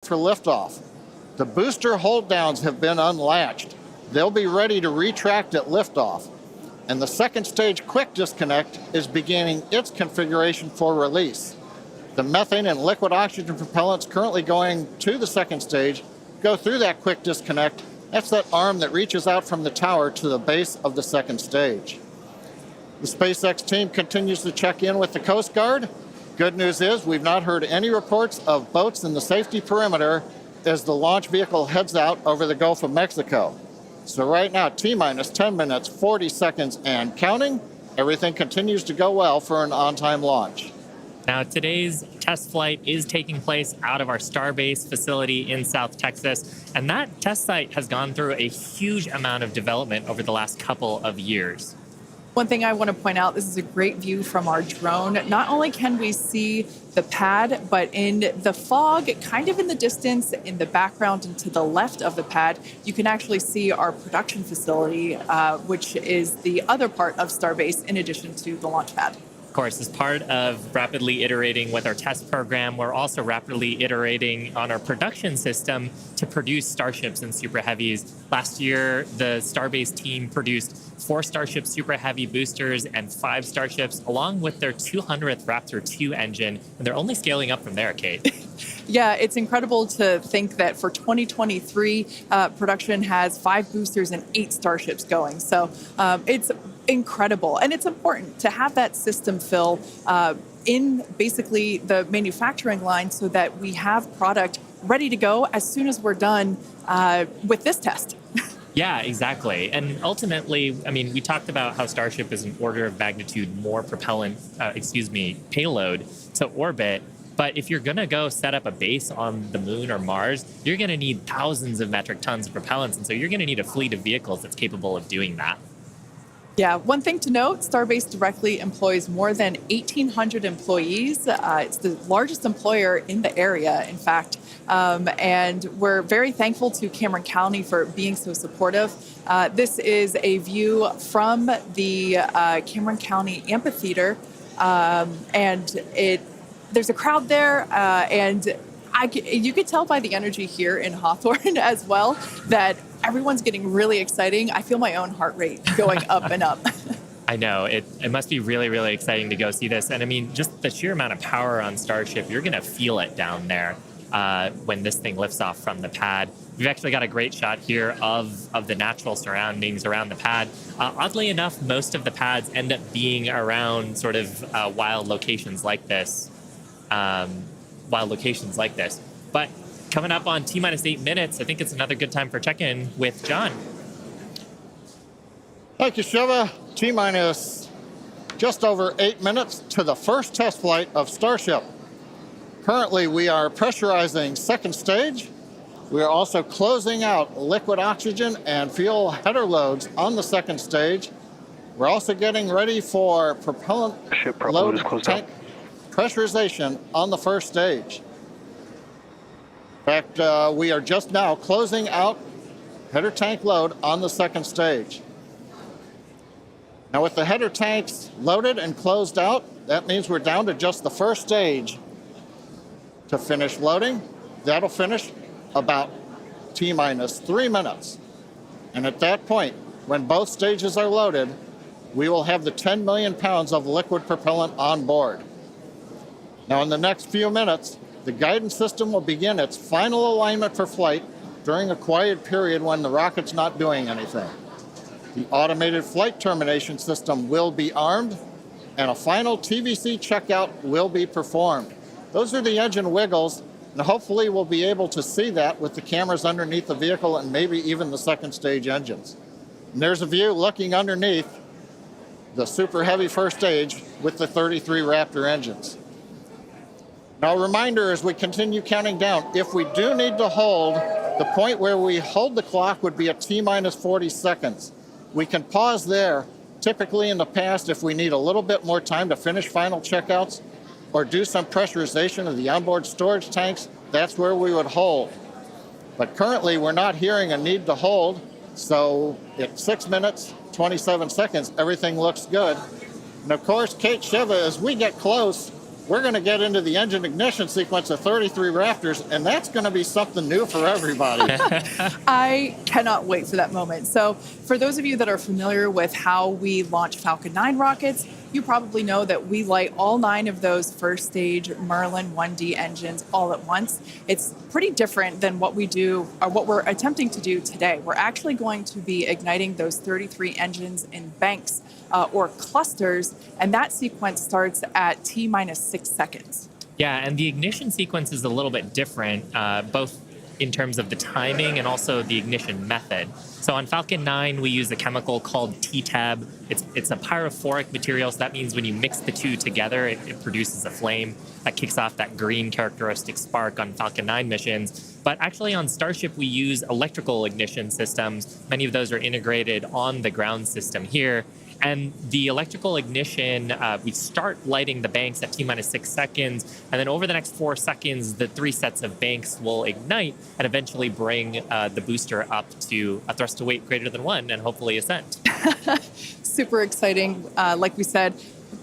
for liftoff. The booster hold downs have been unlatched. They'll be ready to retract at liftoff. And the second stage quick disconnect is beginning its configuration for release. The methane and liquid oxygen propellants currently going to the second stage go through that quick disconnect. That's that arm that reaches out from the tower to the base of the second stage. The SpaceX team continues to check in with the Coast Guard. Good news is we've not heard any reports of boats in the safety perimeter as the launch vehicle heads out over the Gulf of Mexico. So right now, T-minus 10 minutes, 40 seconds, and counting. Everything continues to go well for an on-time launch. Now, today's test flight is taking place out of our Starbase facility in South Texas, and that test site has gone through a huge amount of development over the last couple of years. One thing I want to point out, this is a great view from our drone. Not only can we see the pad, but in the fog, kind of in the distance, in the background and to the left of the pad, you can actually see our production facility, which is the other part of Starbase in addition to the launch pad. Of course, as part of rapidly iterating with our test program, we're also rapidly iterating on our production system to produce Starships and Super Heavies. Last year, the Starbase team produced 4 Starship Super Heavy boosters and 5 Starships, along with their 200th Raptor 2 engine, and they're only scaling up from there, Kate. Yeah, it's incredible to think that for 2023, production has 5 boosters and 8 Starships going. So it's incredible. And it's important to have that system fill in basically the manufacturing line so that we have product ready to go as soon as we're done with this test. Yeah, exactly. And ultimately, I mean, we talked about how Starship is an order of magnitude more payload to orbit. But if you're going to go set up a base on the moon or Mars, you're going to need thousands of metric tons of propellants. And so you're going to need a fleet of vehicles that's capable of doing that. Yeah, one thing to note, Starbase directly employs more than 1,800 employees. It's the largest employer in the area, in fact. And we're very thankful to Cameron County for being so supportive. This is a view from the Cameron County Amphitheater. And there's a crowd there, and you could tell by the energy here in Hawthorne as well that everyone's getting really exciting. I feel my own heart rate going up and up. I know. It must be really, really exciting to go see this. And I mean, just the sheer amount of power on Starship, you're going to feel it down there when this thing lifts off from the pad. We've actually got a great shot here of the natural surroundings around the pad. Oddly enough, most of the pads end up being around sort of wild locations like this. But coming up on T-minus 8 minutes, I think it's another good time for check-in with John. Thank you, Shiva. T-minus just over 8 minutes to the first test flight of Starship. Currently, we are pressurizing second stage. We are also closing out liquid oxygen and fuel header loads on the second stage. We're also getting ready for propellant load tank pressurization on the first stage. In fact, we are just now closing out header tank load on the second stage. Now with the header tanks loaded and closed out, that means we're down to just the first stage to finish loading. That'll finish about T-minus 3 minutes. And at that point, when both stages are loaded, we will have the 10 million pounds of liquid propellant on board. Now in the next few minutes, the guidance system will begin its final alignment for flight during a quiet period when the rocket's not doing anything. The automated flight termination system will be armed, and a final TVC checkout will be performed. Those are the engine wiggles, and hopefully we'll be able to see that with the cameras underneath the vehicle and maybe even the second stage engines. And there's a view looking underneath the Super Heavy first stage with the 33 Raptor engines. Now, a reminder as we continue counting down, if we do need to hold, the point where we hold the clock would be at T-minus 40 seconds. We can pause there. Typically in the past, if we need a little bit more time to finish final checkouts or do some pressurization of the onboard storage tanks, that's where we would hold. But currently, we're not hearing a need to hold, so at 6 minutes, 27 seconds, everything looks good. And of course, Kate, Shiva, as we get close, we're going to get into the engine ignition sequence of 33 Raptors, and that's going to be something new for everybody. I cannot wait for that moment. So for those of you that are familiar with how we launch Falcon 9 rockets, you probably know that we light all 9 of those first stage Merlin 1D engines all at once. It's pretty different than what we do, or what we're attempting to do today. We're actually going to be igniting those 33 engines in banks or clusters, and that sequence starts at T-minus 6 seconds. Yeah, and the ignition sequence is a little bit different, both in terms of the timing and also the ignition method. So on Falcon 9, we use a chemical called T-Tab. It's a pyrophoric material, so that means when you mix the two together, it produces a flame that kicks off that green characteristic spark on Falcon 9 missions. But actually on Starship, we use electrical ignition systems. Many of those are integrated on the ground system here. And the electrical ignition, we start lighting the banks at T-minus 6 seconds, and then over the next 4 seconds, the 3 sets of banks will ignite and eventually bring the booster up to a thrust to weight greater than 1 and hopefully ascent. Super exciting. Like we said,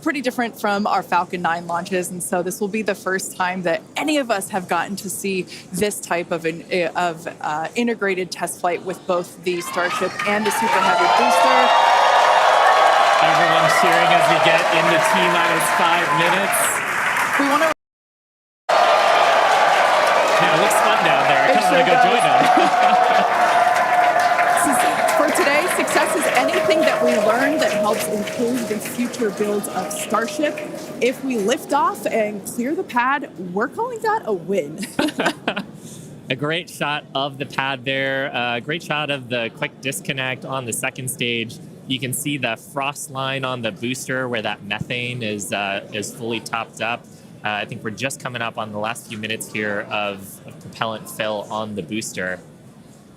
pretty different from our Falcon 9 launches, and so this will be the first time that any of us have gotten to see this type of integrated test flight with both the Starship and the Super Heavy booster. Everyone's cheering as we get into T-minus 5 minutes. We want to... Yeah, it looks fun down there. I kind of want to go join them. For today, success is anything that we learn that helps improve the future builds of Starship. If we lift off and clear the pad, we're calling that a win. A great shot of the pad there. A great shot of the quick disconnect on the second stage. You can see the frost line on the booster where that methane is fully topped up. I think we're just coming up on the last few minutes here of propellant fill on the booster.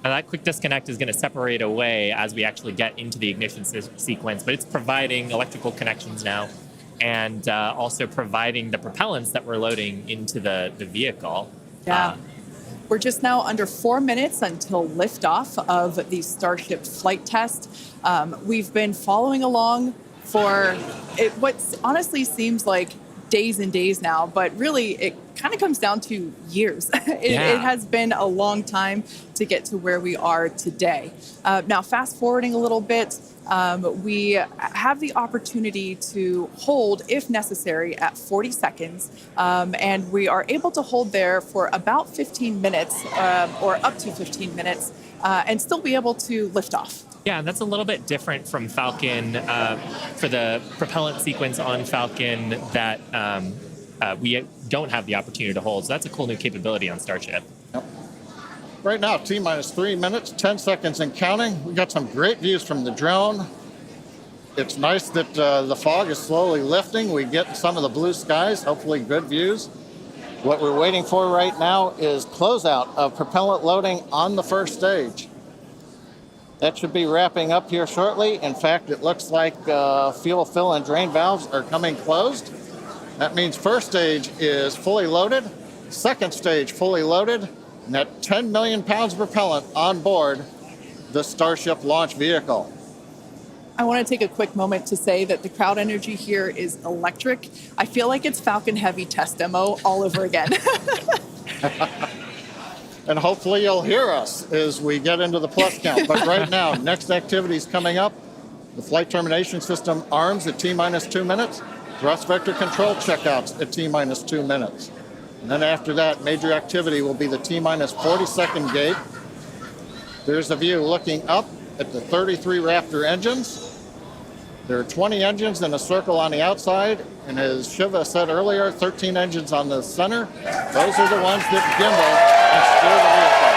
Now that quick disconnect is going to separate away as we actually get into the ignition sequence, but it's providing electrical connections now and also providing the propellants that we're loading into the vehicle. Yeah. We're just now under 4 minutes until liftoff of the Starship flight test. We've been following along for what honestly seems like days and days now, but really it kind of comes down to years. It has been a long time to get to where we are today. Now, fast forwarding a little bit, we have the opportunity to hold, if necessary, at 40 seconds, and we are able to hold there for about 15 minutes or up to 15 minutes and still be able to lift off. Yeah, that's a little bit different from Falcon for the propellant sequence on Falcon that we don't have the opportunity to hold. So that's a cool new capability on Starship. Yep. Right now, T-minus 3 minutes, 10 seconds and counting. We got some great views from the drone. It's nice that the fog is slowly lifting. We get some of the blue skies, hopefully good views. What we're waiting for right now is closeout of propellant loading on the first stage. That should be wrapping up here shortly. In fact, it looks like fuel fill and drain valves are coming closed. That means first stage is fully loaded, second stage fully loaded, and that 10 million pounds of propellant on board the Starship launch vehicle. I want to take a quick moment to say that the crowd energy here is electric. I feel like it's Falcon Heavy test demo all over again. And hopefully you'll hear us as we get into the plus count. But right now, next activity is coming up. The flight termination system arms at T-minus 2 minutes. Thrust vector control checkouts at T-minus 2 minutes. And then after that, major activity will be the T-minus 40-second gate. There's a view looking up at the 33 Raptor engines. There are 20 engines in a circle on the outside, and as Shiva said earlier, 13 engines on the center. Those are the ones that gimbal and steer the vehicle.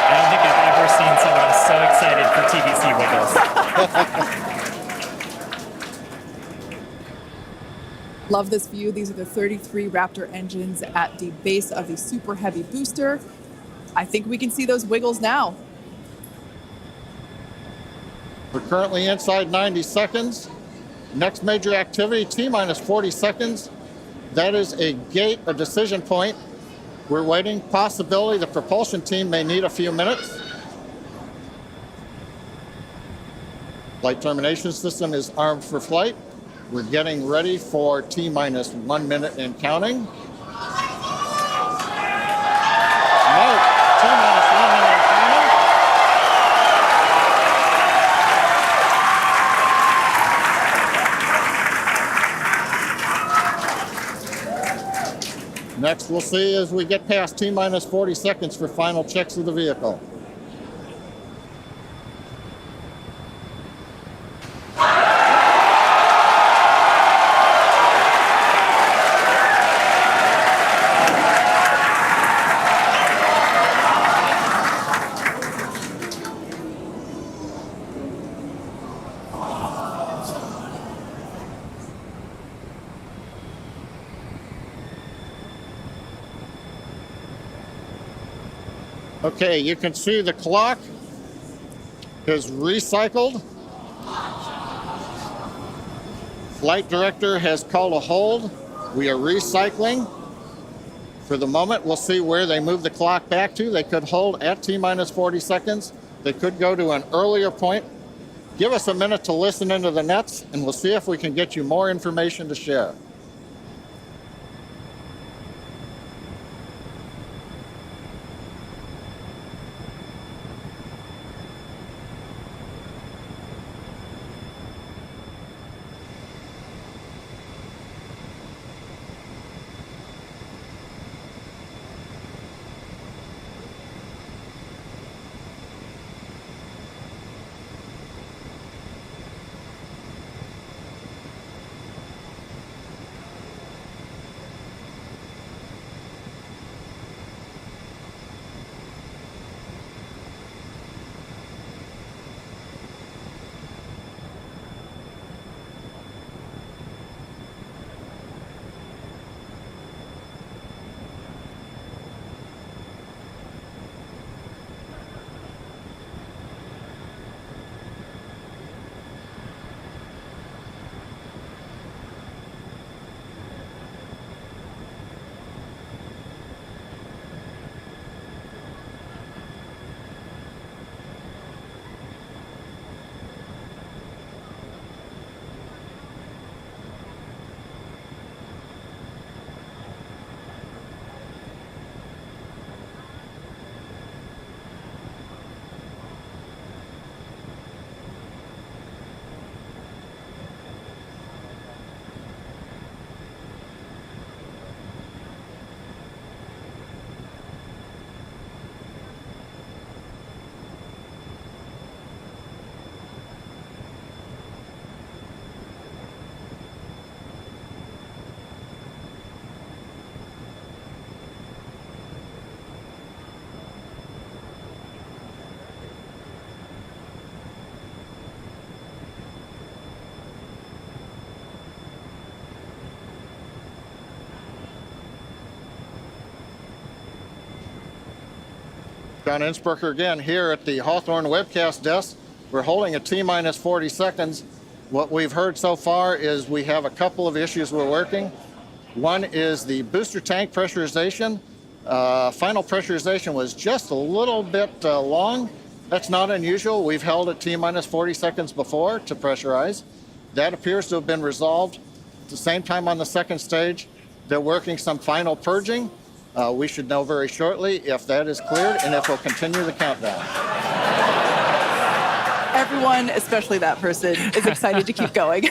I don't think I've ever seen someone so excited for TVC wiggles. Love this view. These are the 33 Raptor engines at the base of the Super Heavy booster. I think we can see those wiggles now. We're currently inside 90 seconds. Next major activity, T-minus 40 seconds. That is a gate, a decision point We're waiting. Possibility the propulsion team may need a few minutes. Flight termination system is armed for flight. We're getting ready for T-minus 1 minute and counting. No, T-minus 1 minute and counting. Next, we'll see as we get past T-minus 40 seconds for final checks of the vehicle. Okay, you can see the clock is recycled. Flight director has called a hold. We are recycling. For the moment, we'll see where they move the clock back to. They could hold at T-minus 40 seconds. They could go to an earlier point. Give us a minute to listen into the nets, and we'll see if we can get you more information to share. John Innsbrucker again here at the Hawthorne webcast desk. We're holding a T-minus 40 seconds. What we've heard so far is we have a couple of issues we're working. One is the booster tank pressurization. Final pressurization was just a little bit long. That's not unusual. We've held at T-minus 40 seconds before to pressurize. That appears to have been resolved. At the same time on the second stage, they're working some final purging. We should know very shortly if that is cleared and if we'll continue the countdown. Everyone, especially that person, is excited to keep going.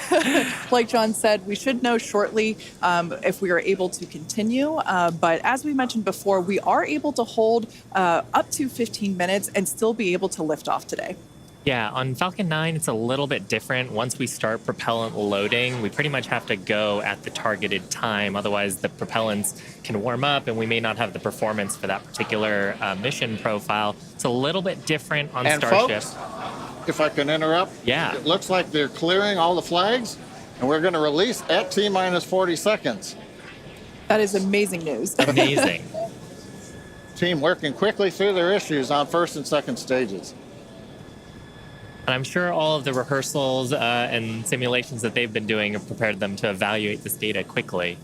Like John said, we should know shortly if we are able to continue. But as we mentioned before, we are able to hold up to 15 minutes and still be able to lift off today. Yeah, on Falcon 9, it's a little bit different. Once we start propellant loading, we pretty much have to go at the targeted time. Otherwise, the propellants can warm up and we may not have the performance for that particular mission profile. It's a little bit different on Starship. Folks, if I can interrupt. Yeah. It looks like they're clearing all the flags, and we're going to release at T-minus 40 seconds. That is amazing news. Amazing. Team working quickly through their issues on first and second stages. And I'm sure all of the rehearsals and simulations that they've been doing have prepared them to evaluate this data quickly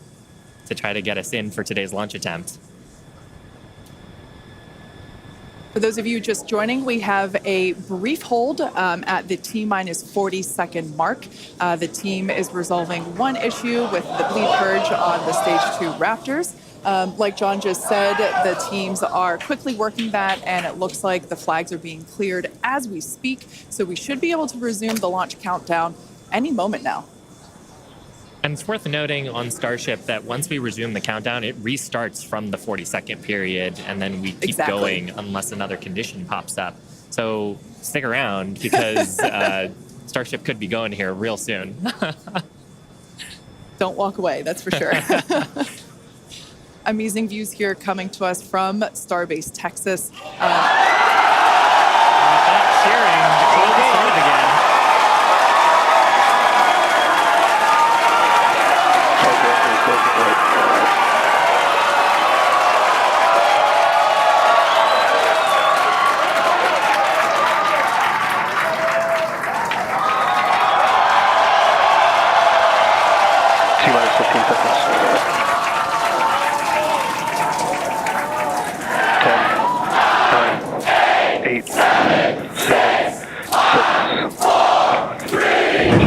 to try to get us in for today's launch attempt. For those of you just joining, we have a brief hold at the T-minus 40-second mark. The team is resolving one issue with the bleed purge on the Stage 2 Raptors. Like John just said, the teams are quickly working that, and it looks like the flags are being cleared as we speak. So we should be able to resume the launch countdown any moment now. And it's worth noting on Starship that once we resume the countdown, it restarts from the 40-second period, and then we keep going unless another condition pops up. So stick around, because Starship could be going here real soon. Don't walk away, that's for sure. Amazing views here coming to us from Starbase, Texas. Cheering to call the start again. T-minus 15 seconds. 10, 9, 8, 7, 6, 5, 8.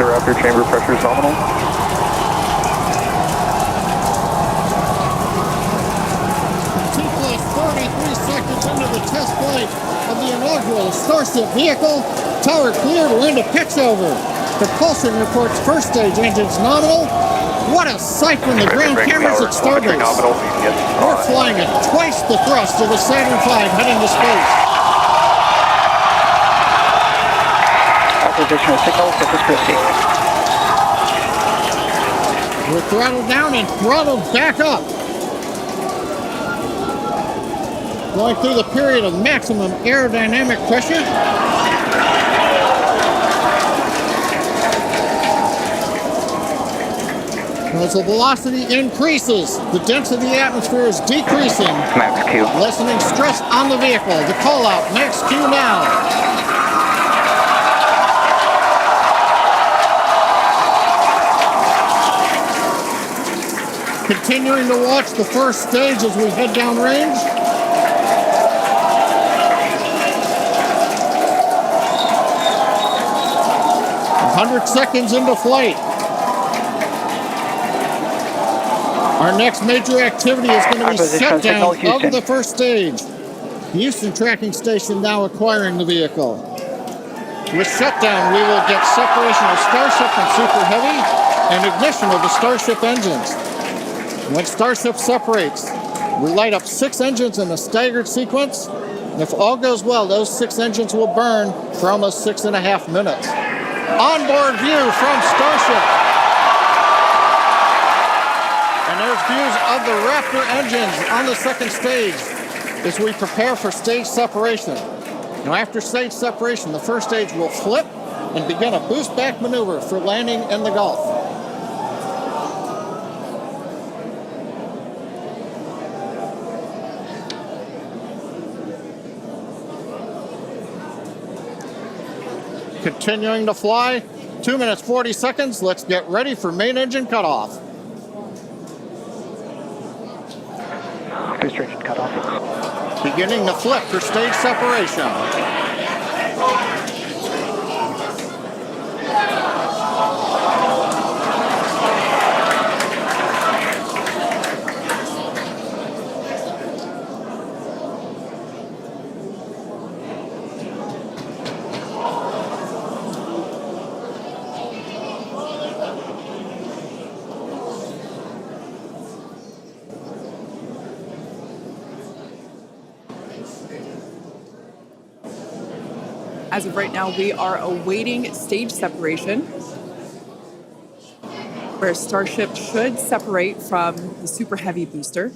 Raptor chamber pressure is nominal. T-plus 43 seconds into the test flight of the inaugural Starship vehicle. Tower clear to end a pitch over. Propulsion reports first stage engines nominal. What a sight from the ground cameras at Starbase. We're flying at twice the thrust of the Saturn V heading to space. Acquisition of signal, Corpus Christi. We're throttled down and throttled back up. Going through the period of maximum aerodynamic pressure. As the velocity increases, the density of the atmosphere is decreasing. Max Q. Lessening stress on the vehicle. The call out, max Q now. Continuing to watch the first stage as we head downrange. A 100 seconds into flight. Our next major activity is going to be shutdown of the first stage. The Houston tracking station now acquiring the vehicle. With shutdown, we will get separation of Starship from Super Heavy and ignition of the Starship engines. When Starship separates, we light up 6 engines in a staggered sequence. And if all goes well, those 6 engines will burn for almost 6.5 minutes. Onboard view from Starship. And there's views of the Raptor engines on the second stage as we prepare for stage separation. Now, after stage separation, the first stage will flip and begin a boost back maneuver for landing in the Gulf. Continuing to fly, 2 minutes 40 seconds. Let's get ready for main engine cutoff. Booster engine cutoff. Beginning the flip for stage separation. As of right now, we are awaiting stage separation, where Starship should separate from the Super Heavy booster.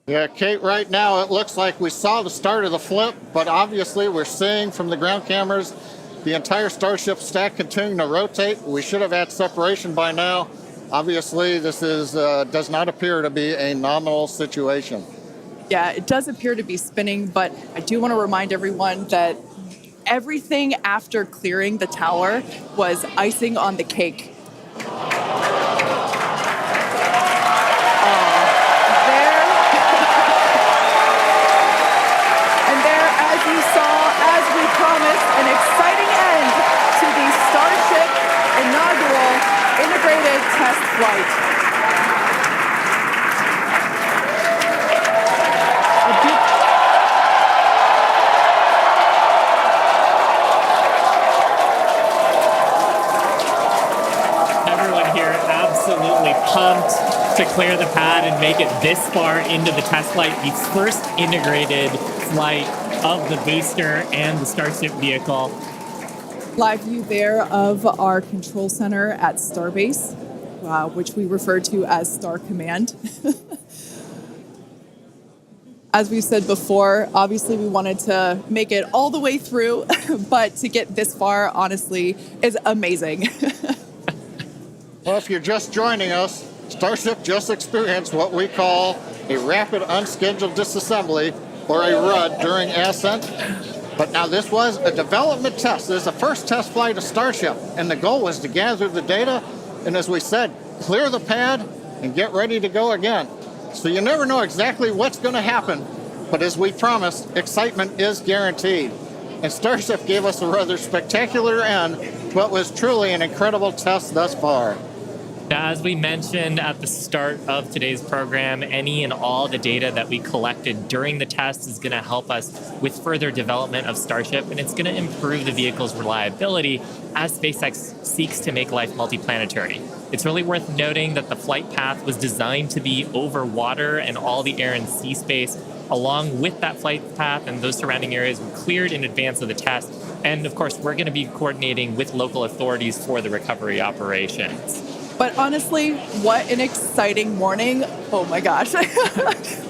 Yeah, Kate, right now it looks like we saw the start of the flip, but obviously we're seeing from the ground cameras the entire Starship stack continuing to rotate. We should have had separation by now. Obviously, this does not appear to be a nominal situation. Yeah, it does appear to be spinning, but I do want to remind everyone that everything after clearing the tower was icing on the cake. As we promised, an exciting end to the Starship inaugural integrated test flight. Everyone here absolutely pumped to clear the pad and make it this far into the test flight, the first integrated flight of the booster and the Starship vehicle. Live view there of our control center at Starbase, which we refer to as Star Command. As we said before, obviously we wanted to make it all the way through, but to get this far, honestly, is amazing. Well, if you're just joining us, Starship just experienced what we call a rapid unscheduled disassembly, or a RUD, during ascent. But now this was a development test. This is the first test flight of Starship, and the goal was to gather the data, and as we said, clear the pad and get ready to go again. So you never know exactly what's going to happen, but as we promised, excitement is guaranteed. And Starship gave us a rather spectacular end to what was truly an incredible test thus far. Now, as we mentioned at the start of today's program, any and all the data that we collected during the test is going to help us with further development of Starship, and it's going to improve the vehicle's reliability as SpaceX seeks to make life multiplanetary. It's really worth noting that the flight path was designed to be over water and all the air and sea space. Along with that flight path and those surrounding areas were cleared in advance of the test. And of course, we're going to be coordinating with local authorities for the recovery operations. But honestly, what an exciting morning. Oh my gosh.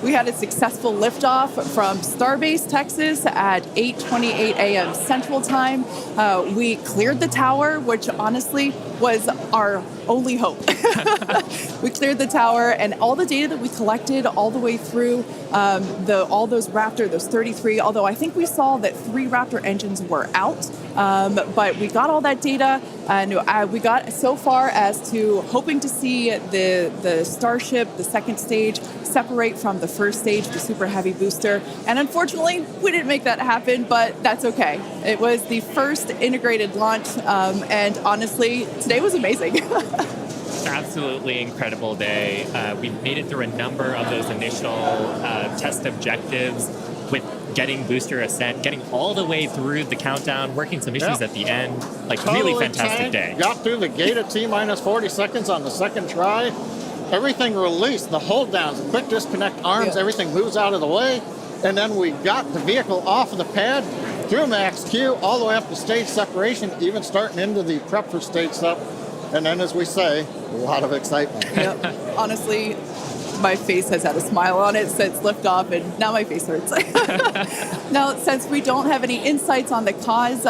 We had a successful liftoff from Starbase, Texas at 8:28 a.m. Central Time. We cleared the tower, which honestly was our only hope. We cleared the tower, and all the data that we collected all the way through all those Raptor, those 33, although I think we saw that 3 Raptor engines were out. But we got all that data, and we got so far as to hoping to see the Starship, the second stage, separate from the first stage, the Super Heavy booster. And unfortunately, we didn't make that happen, but that's okay. It was the first integrated launch, and honestly, today was amazing. Absolutely incredible day. We made it through a number of those initial test objectives with getting booster ascent, getting all the way through the countdown, working some issues at the end. Like, Totally really fantastic day. Got through the gate at T-minus 40 seconds on the second try. Everything released, the hold downs, the quick disconnect arms, everything moves out of the way. And then we got the vehicle off of the pad, through max Q, all the way up to stage separation, even starting into the prep for stage sep. And then, as we say, a lot of excitement. Yep. Honestly, my face has had a smile on it since liftoff, and now my face hurts. Now, since we don't have any insights on the cause